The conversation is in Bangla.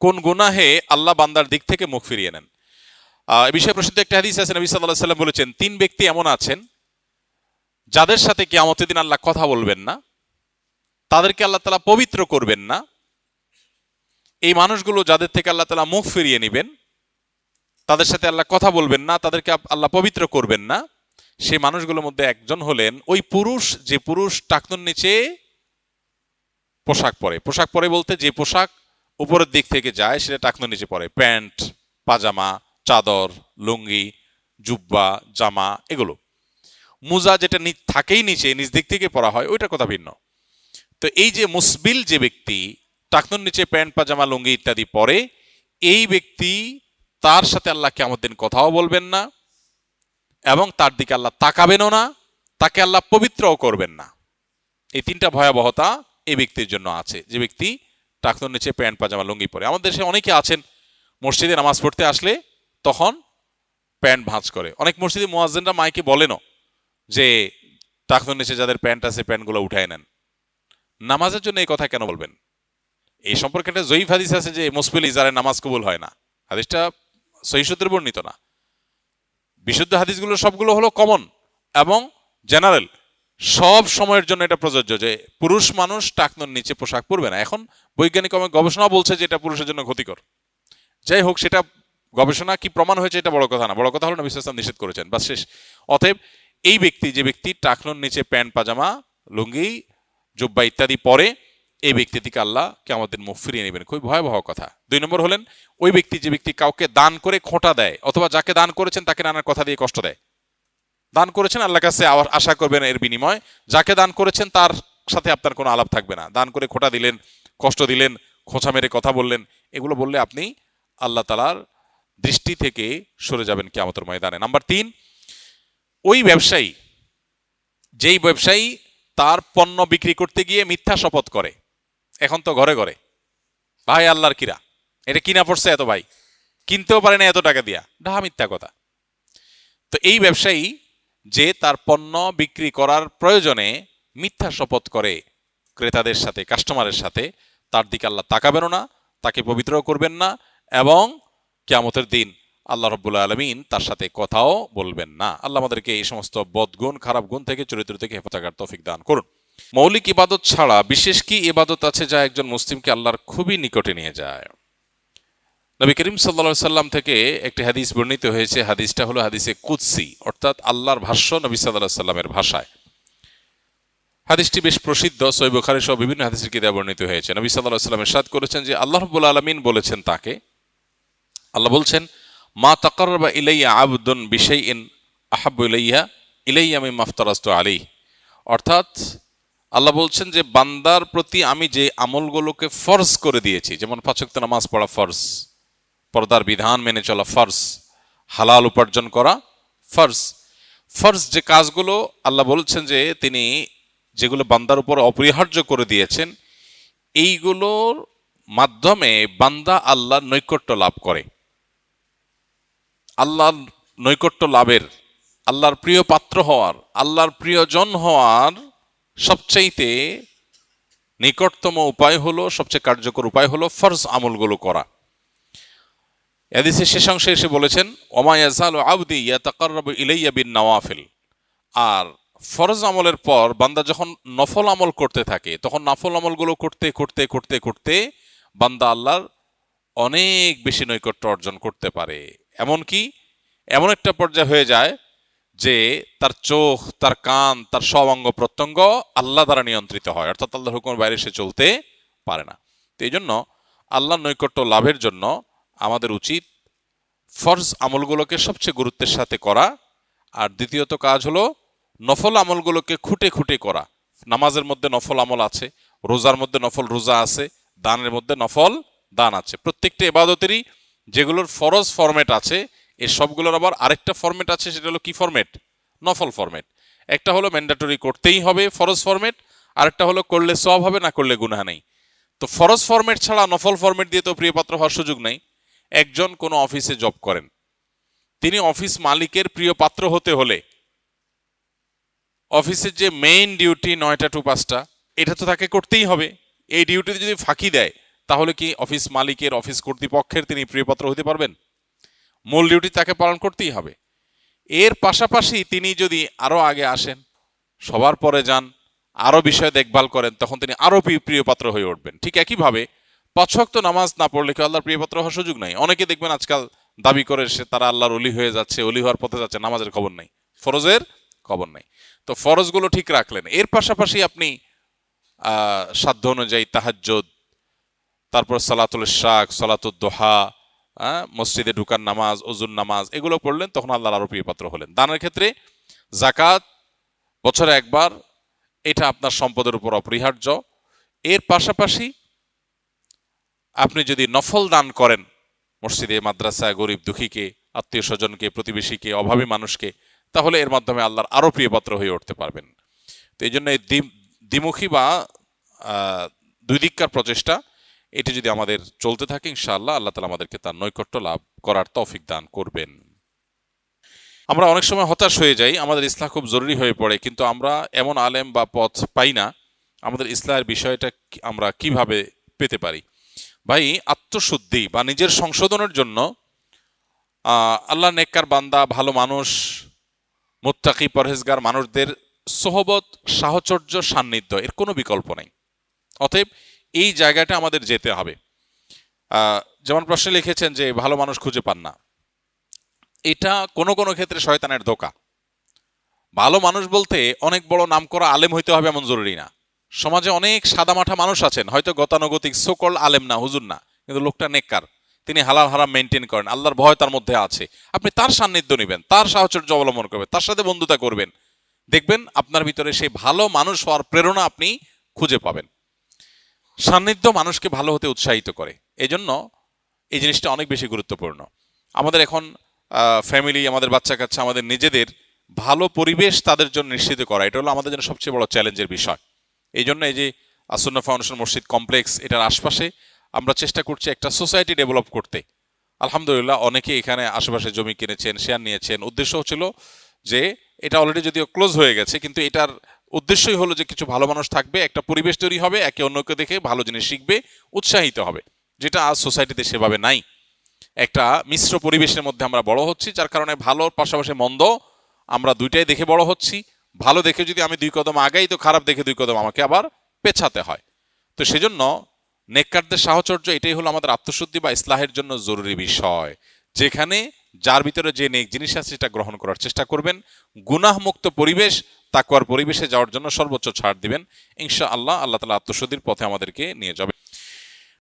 কোন গুনাহে আল্লাহ বান্দার দিক থেকে মুখ ফিরিয়ে নেন। এই বিষয়ে প্রসিদ্ধ একটা হাদিস আছে, নবী সাল্লাল্লাহু আলাইহি ওয়াসাল্লাম বলেছেন, 3 ব্যক্তি এমন আছেন যাদের সাথে কিয়ামতের দিন আল্লাহ কথা বলবেন না, তাদেরকে আল্লাহ তাআলা পবিত্র করবেন না। এই মানুষগুলো যাদের থেকে আল্লাহ তাআলা মুখ ফিরিয়ে নেবেন, তাদের সাথে আল্লাহ কথা বলবেন না, তাদেরকে আল্লাহ পবিত্র করবেন না, সেই মানুষগুলোর মধ্যে একজন হলেন ওই পুরুষ, যে পুরুষ টাকনুর নিচে পোশাক পরে। পোশাক পরে বলতে যে পোশাক উপরের দিক থেকে যায় সেটা টাকনুর নিচে পরে, প্যান্ট, পাজামা, চাদর, লুঙ্গি, জুব্বা, জামা, এগুলো। মুজা যেটা থাকেই নিচে, নিচ দিক থেকে পরা হয়, ওইটার কথা ভিন্ন। তো এই যে মুসবিল যে ব্যক্তি টাকনুর নিচে প্যান্ট, পাজামা, লুঙ্গি ইত্যাদি পরে, এই ব্যক্তি, তার সাথে আল্লাহ কিয়ামতের দিন কথাও বলবেন না এবং তার দিকে আল্লাহ তাকাবেনও না, তাকে আল্লাহ পবিত্রও করবেন না। এই 3টা ভয়াবহতা এই ব্যক্তির জন্য আছে, যে ব্যক্তি টাকনুর নিচে প্যান্ট, পাজামা, লুঙ্গি পরে। আমাদের দেশে অনেকে আছেন মসজিদে নামাজ পড়তে আসলে তখন প্যান্ট ভাঁজ করে। অনেক মসজিদে মুয়াজ্জিনরা মাইকে বলেনও যে টাকনুর নিচে যাদের প্যান্ট আছে প্যান্টগুলো উঠায় নেন। নামাজের জন্য এই কথা কেন বলবেন? এই সম্পর্কে একটা জয়ীফ হাদিস আছে যে মুসবিল ইজারে নামাজ কবুল হয় না। হাদিসটা সহিহ সূত্রে বর্ণিত না। বিশুদ্ধ হাদিসগুলো সবগুলো হলো কমন এবং জেনারেল, সব সময়ের জন্য এটা প্রযোজ্য যে পুরুষ মানুষ টাকনুর নিচে পোশাক পরবে না। এখন বৈজ্ঞানিক গবেষণা বলছে যে এটা পুরুষের জন্য ক্ষতিকর। যাই হোক, সেটা গবেষণা কি প্রমাণ হয়েছে এটা বড় কথা না, বড় কথা হলো নবী সাল্লাল্লাহু আলাইহি ওয়াসাল্লাম নিষেধ করেছেন, বাস শেষ। অতএব এই ব্যক্তি, যে ব্যক্তি টাকনুর নিচে প্যান্ট, পাজামা, লুঙ্গি, জুব্বা ইত্যাদি পরে, এই ব্যক্তি থেকে আল্লাহ কিয়ামতের দিন মুখ ফিরিয়ে নেবেন। খুবই ভয়াবহ কথা। 2 নম্বর হলেন ওই ব্যক্তি, যে ব্যক্তি কাউকে দান করে খোঁটা দেয়, অথবা যাকে দান করেছেন তাকে নানার কথা দিয়ে কষ্ট দেয়। দান করেছেন, আল্লাহর কাছে আশা করবেন এর বিনিময়, যাকে দান করেছেন তার সাথে আপনার কোনো আলাপ থাকবে না। দান করে খোঁটা দিলেন, কষ্ট দিলেন, খোঁচা মেরে কথা বললেন, এগুলো বললে আপনি আল্লাহ তাআলার দৃষ্টি থেকে সরে যাবেন কিয়ামতের ময়দানে। নাম্বার 3, ওই ব্যবসায়ী, যেই ব্যবসায়ী তার পণ্য বিক্রি করতে গিয়ে মিথ্যা শপথ করে। এখন তো ঘরে ঘরে, ভাই আল্লাহর কিরা, এটা কিনা পড়ছে এত, ভাই কিনতেও পারে না এত টাকা দিয়া, ডাহা মিথ্যা কথা। তো এই ব্যবসায়ী যে তার পণ্য বিক্রি করার প্রয়োজনে মিথ্যা শপথ করে ক্রেতাদের সাথে, কাস্টমারের সাথে, তার দিকে আল্লাহ তাকাবেনও না, তাকে পবিত্র করবেন না এবং কিয়ামতের দিন আল্লাহ রাব্বুল আলামিন তার সাথে কথাও বলবেন না। আল্লাহ আমাদেরকে এই সমস্ত বদগুণ, খারাপ গুণ থেকে, চরিত্র থেকে হেফাজত করার তৌফিক দান করুন। মৌলিক ইবাদত ছাড়া বিশেষ কি ইবাদত আছে যা একজন মুসলিমকে আল্লাহর খুবই নিকটে নিয়ে যায়? নবী করিম সাল্লাল্লাহু আলাইহি সাল্লাম থেকে একটি হাদিস বর্ণিত হয়েছে। হাদিসটা হলো হাদিসে কুদসি, অর্থাৎ আল্লাহর ভাষ্য নবী সাল্লাল্লাহু আলাইহি সাল্লামের ভাষায়। হাদিসটি বেশ প্রসিদ্ধ, সহিহ বুখারী সহ বিভিন্ন হাদিসের কিতাবে বর্ণিত হয়েছে। নবী সাল্লাল্লাহু আলাইহি সাল্লাম ইরশাদ করেছেন যে আল্লাহ রাব্বুল আলামিন বলেছেন তাকে, আল্লাহ বলছেন, মা তাকাররাবা ইলাইয়া আবদুন বিশাইইন আহাব্বু ইলাইয়া মিম্মা আফতারাতু আলাইহি। অর্থাৎ আল্লাহ বলছেন যে বান্দার প্রতি আমি যে আমলগুলোকে ফরজ করে দিয়েছি, যেমন 5 ওয়াক্ত নামাজ পড়া ফরজ, পর্দার বিধান মেনে চলা ফরজ, হালাল উপার্জন করা ফরজ, ফরজ যে কাজগুলো আল্লাহ বলছেন যে তিনি যেগুলো বান্দার উপর অপরিহার্য করে দিয়েছেন, এইগুলোর মাধ্যমে বান্দা আল্লাহর নৈকট্য লাভ করে। আল্লাহর নৈকট্য লাভের, আল্লাহর প্রিয় পাত্র হওয়ার, আল্লাহর প্রিয়জন হওয়ার সবচাইতে নিকটতম উপায় হলো, সবচেয়ে কার্যকর উপায় হলো ফরজ আমলগুলো করা। হাদিসের শেষ অংশে এসে বলেছেন, ওমা ইয়াজালু আবদি ইয়াতাকাররাবু ইলাইয়া বিন নওয়াফিল। আর ফরজ আমলের পর বান্দা যখন নফল আমল করতে থাকে, তখন নফল আমলগুলো করতে করতে করতে করতে বান্দা আল্লাহর অনেক বেশি নৈকট্য অর্জন করতে পারে। এমনকি এমন একটা পর্যায়ে হয়ে যায় যে তার চোখ, তার কান, তার সব অঙ্গ প্রত্যঙ্গ আল্লাহ দ্বারা নিয়ন্ত্রিত হয়, অর্থাৎ আল্লাহর হুকুমের বাইরে সে চলতে পারে না। তো এই জন্য আল্লাহর নৈকট্য লাভের জন্য আমাদের উচিত ফরজ আমলগুলোকে সবচেয়ে গুরুত্বের সাথে করা। আর দ্বিতীয়ত কাজ হলো নফল আমলগুলোকে খুঁটে খুঁটে করা। নামাজের মধ্যে নফল আমল আছে, রোজার মধ্যে নফল রোজা আছে, দানের মধ্যে নফল দান আছে। প্রত্যেকটা ইবাদতেরই যেগুলোর ফরজ ফরম্যাট আছে, এই সবগুলোর আবার আরেকটা ফরম্যাট আছে, সেটা হলো কি ফরম্যাট? নফল ফরম্যাট। একটা হলো ম্যান্ডেটরি, করতেই হবে ফরজ ফরম্যাট, আরেকটা হলো করলে সওয়াব হবে, না করলে গুনাহ নেই। তো ফরজ ফরম্যাট ছাড়া নফল ফরম্যাট দিয়ে তো প্রিয় পাত্র হওয়ার সুযোগ নাই। একজন কোনো অফিসে জব করেন, তিনি অফিস মালিকের প্রিয় পাত্র হতে হলে অফিসের যে মেইন ডিউটি 9টা to 5টা, এটা তো তাকে করতেই হবে। এই ডিউটিতে যদি ফাঁকি দেয় তাহলে কি অফিস মালিকের, অফিস কর্তৃপক্ষের তিনি প্রিয়পাত্র হতে পারবেন? মূল ডিউটি তাকে পালন করতেই হবে। এর পাশাপাশি তিনি যদি আরো আগে আসেন, সবার পরে যান, আরো বিষয় দেখভাল করেন, তখন তিনি আরো প্রিয়পাত্র হয়ে উঠবেন। ঠিক একইভাবে 5 ওয়াক্ত নামাজ না পড়লে কেউ আল্লাহর প্রিয়পাত্র হওয়ার সুযোগ নাই। অনেকে দেখবেন আজকাল দাবি করে সে তারা আল্লাহর ওলি হয়ে যাচ্ছে, ওলি হওয়ার পথে যাচ্ছে, নামাজের খবর নাই, ফরজের খবর নাই। তো ফরজগুলো ঠিক রাখলেন, এর পাশাপাশি আপনি সাধ্য অনুযায়ী তাহাজ্জুদ, তারপর সালাতুল ইশরাক, সালাতুদ দোহা, মসজিদে ঢুকার নামাজ, ওজুর নামাজ, এগুলো পড়লেন, তখন আল্লাহর আরো প্রিয়পাত্র হলেন। দানের ক্ষেত্রে যাকাত বছরে একবার, এটা আপনার সম্পদের উপর অপরিহার্য। এর পাশাপাশি আপনি যদি নফল দান করেন, মসজিদে, মাদ্রাসায়, গরিব দুঃখীকে, আত্মীয় স্বজনকে, প্রতিবেশীকে, অভাবী মানুষকে, তাহলে এর মাধ্যমে আল্লাহর আরো প্রিয়পাত্র হয়ে উঠতে পারবেন। তো এই জন্য এই দ্বিমুখী বা দুই দিককার প্রচেষ্টা, এটি যদি আমাদের চলতে থাকে, ইনশাআল্লাহ আল্লাহ তাআলা আমাদেরকে তার নৈকট্য লাভ করার তৌফিক দান করবেন। আমরা অনেক সময় হতাশ হয়ে যাই, আমাদের ইসলাহ খুব জরুরি হয়ে পড়ে, কিন্তু আমরা এমন আলেম বা পথ পাই না। আমাদের ইসলাহের বিষয়টা আমরা কিভাবে পেতে পারি? ভাই, আত্মশুদ্ধি বা নিজের সংশোধনের জন্য আল্লাহ নেককার বান্দা, ভালো মানুষ, মুত্তাকি পরহেজগার মানুষদের সোহবত, সাহচর্য, সান্নিধ্য, এর কোনো বিকল্প নেই। অতএব এই জায়গাটা আমাদের যেতে হবে। যেমন প্রশ্নে লিখেছেন যে ভালো মানুষ খুঁজে পান না, এটা কোনো কোনো ক্ষেত্রে শয়তানের ধোঁকা। ভালো মানুষ বলতে অনেক বড় নামকরা আলেম হইতে হবে এমন জরুরি না। সমাজে অনেক সাদামাঠা মানুষ আছেন, হয়তো গতানুগতিক সকল আলেম না, হুজুর না, কিন্তু লোকটা নেককার, তিনি হালাল হারাম মেনটেন করেন, আল্লাহর ভয় তার মধ্যে আছে। আপনি তার সান্নিধ্য নেবেন, তার সাহচর্য অবলম্বন করবেন, তার সাথে বন্ধুতা করবেন, দেখবেন আপনার ভিতরে সেই ভালো মানুষ হওয়ার প্রেরণা আপনি খুঁজে পাবেন। সান্নিধ্য মানুষকে ভালো হতে উৎসাহিত করে, এজন্য এই জিনিসটা অনেক বেশি গুরুত্বপূর্ণ। আমাদের এখন ফ্যামিলি, আমাদের বাচ্চা কাচ্চা, আমাদের নিজেদের ভালো পরিবেশ তাদের জন্য নিশ্চিত করা, এটা হলো আমাদের জন্য সবচেয়ে বড় চ্যালেঞ্জের বিষয়। এই জন্য এই যে আসুন্নাহ ফাউন্ডেশন মসজিদ কমপ্লেক্স, এটার আশপাশে আমরা চেষ্টা করছি একটা সোসাইটি ডেভেলপ করতে। আলহামদুলিল্লাহ, অনেকে এখানে আশেপাশে জমি কিনেছেন, শেয়ার নিয়েছেন। উদ্দেশ্য ছিল যে, এটা অলরেডি যদিও ক্লোজ হয়ে গেছে, কিন্তু এটার উদ্দেশ্যই হলো যে কিছু ভালো মানুষ থাকবে, একটা পরিবেশ তৈরি হবে, একে অন্যকে দেখে ভালো জিনিস শিখবে, উৎসাহিত হবে, যেটা আজ সোসাইটিতে সেভাবে নাই। একটা মিশ্র পরিবেশের মধ্যে আমরা বড় হচ্ছি, যার কারণে ভালোর পাশাপাশি মন্দ আমরা দুইটাই দেখে বড় হচ্ছি। ভালো দেখে যদি আমি 2 কদম আগাই, তো খারাপ দেখে 2 কদম আমাকে আবার পেছাতে হয়। তো সেজন্য নেককারদের সাহচর্য, এটাই হলো আমাদের আত্মশুদ্ধি বা ইসলাহের জন্য জরুরি বিষয়। যেখানে যার ভিতরে যে নেক জিনিস আছে সেটা গ্রহণ করার চেষ্টা করবেন, গুনাহমুক্ত পরিবেশ, তাকওয়ার পরিবেশে যাওয়ার জন্য সর্বোচ্চ ছাড় দিবেন। ইনশাআল্লাহ আল্লাহ তাআলা আত্মশুদ্ধির পথে আমাদেরকে নিয়ে যাবে।